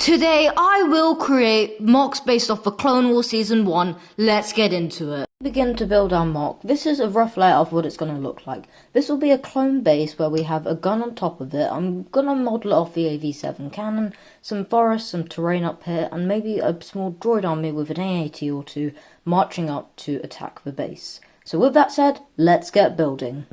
Today I will create mocks based off of Clone Wars Season 1. Let's get into it. Begin to build our mock. This is a rough layout of what it's going to look like. This will be a clone base where we have a gun on top of it. I'm going to model it off the AV7 cannon, some forest, some terrain up here, and maybe a small droid army with an AAT or two marching up to attack the base. So with that said, let's get building.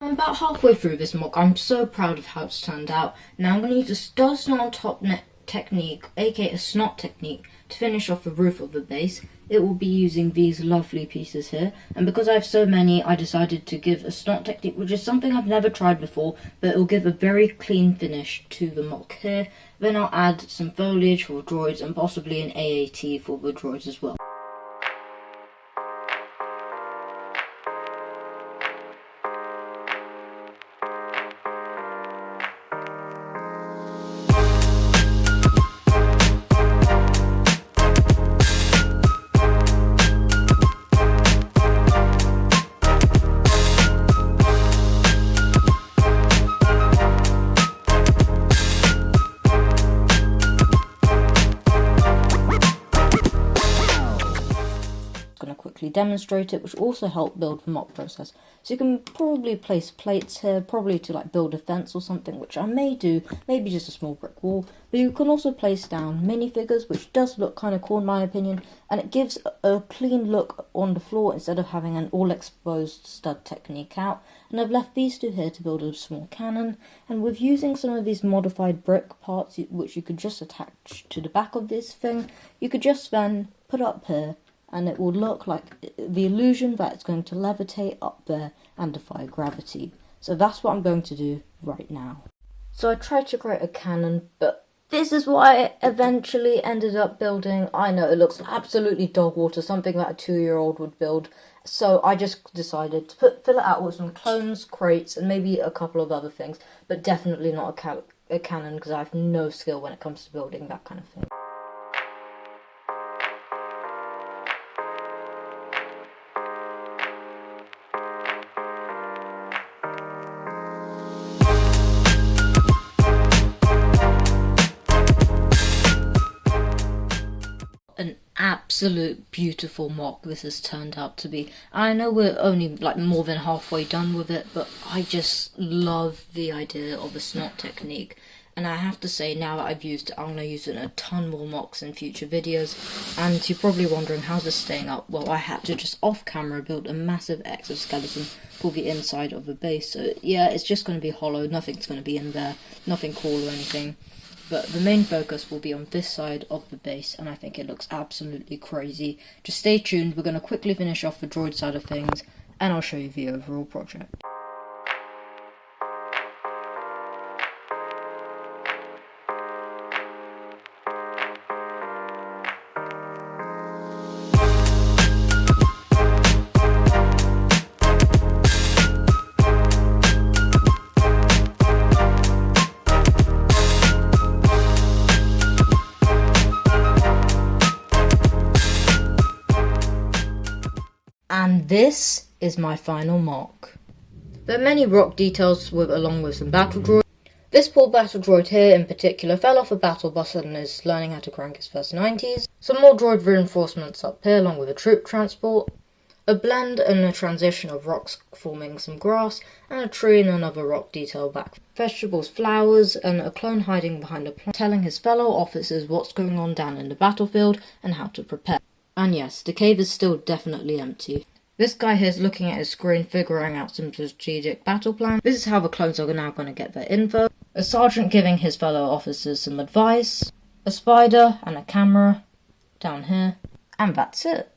About halfway through this mock, I'm so proud of how it's turned out. Now I'm going to use a Star Snot on top technique, aka a snot technique, to finish off the roof of the base. It will be using these lovely pieces here, and because I have so many, I decided to give a snot technique, which is something I've never tried before, but it will give a very clean finish to the mock here. Then I'll add some foliage for the droids and possibly an AAT for the droids as well. Demonstrate it, which will also help build the mock process. So you can probably place plates here, probably to build a fence or something, which I may do, maybe just a small brick wall. But you can also place down minifigures, which does look kind of cool in my opinion, and it gives a clean look on the floor instead of having an all exposed stud technique out. And I've left these two here to build a small cannon, and with using some of these modified brick parts, which you could just attach to the back of this thing, you could just then put up here, and it will look like the illusion that it's going to levitate up there and defy gravity. So that's what I'm going to do right now. So I tried to create a cannon, but this is what I eventually ended up building. I know it looks absolutely dog water, something that a 2-year-old would build. So I just decided to fill it out with some clones, crates, and maybe a couple of other things, but definitely not a cannon because I have no skill when it comes to building that kind of thing. An absolute beautiful mock this has turned out to be. I know we're only more than halfway done with it, but I just love the idea of a snot technique. And I have to say, now that I've used it, I'm going to use it in a ton more mocks in future videos. And you're probably wondering, how's this staying up? Well, I had to just off camera build a massive exoskeleton for the inside of the base. So yeah, it's just going to be hollow, nothing's going to be in there, nothing cool or anything. But the main focus will be on this side of the base, and I think it looks absolutely crazy. Just stay tuned, we're going to quickly finish off the droid side of things, and I'll show you the overall project. And this is my final mock. There are many rock details along with some battle droids. This poor battle droid here in particular fell off a battle bus and is learning how to crank his first 90s. Some more droid reinforcements up here along with a troop transport. A blend and a transition of rocks forming some grass, and a tree and another rock detail back. Vegetables, flowers, and a clone hiding behind a plant, telling his fellow officers what's going on down in the battlefield and how to prepare. And yes, the cave is still definitely empty. This guy here is looking at his screen, figuring out some strategic battle plan. This is how the clones are now going to get their info. A sergeant giving his fellow officers some advice. a spider and a camera down here, and that's it.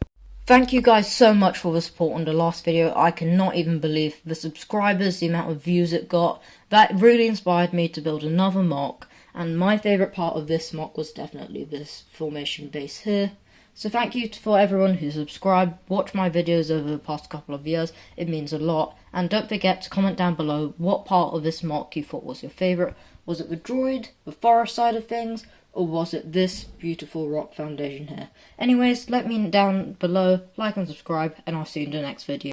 Thank you guys so much for the support on the last video. I cannot even believe the subscribers, the amount of views it got. That really inspired me to build another MOC, and my favourite part of this MOC was definitely this formation base here. So thank you for everyone who subscribed, watched my videos over the past couple of years, it means a lot. And don't forget to comment down below what part of this MOC you thought was your favourite. Was it the droid, the forest side of things, or was it this beautiful rock foundation here? Anyways, let me down below, like and subscribe, and I'll see you in the next video.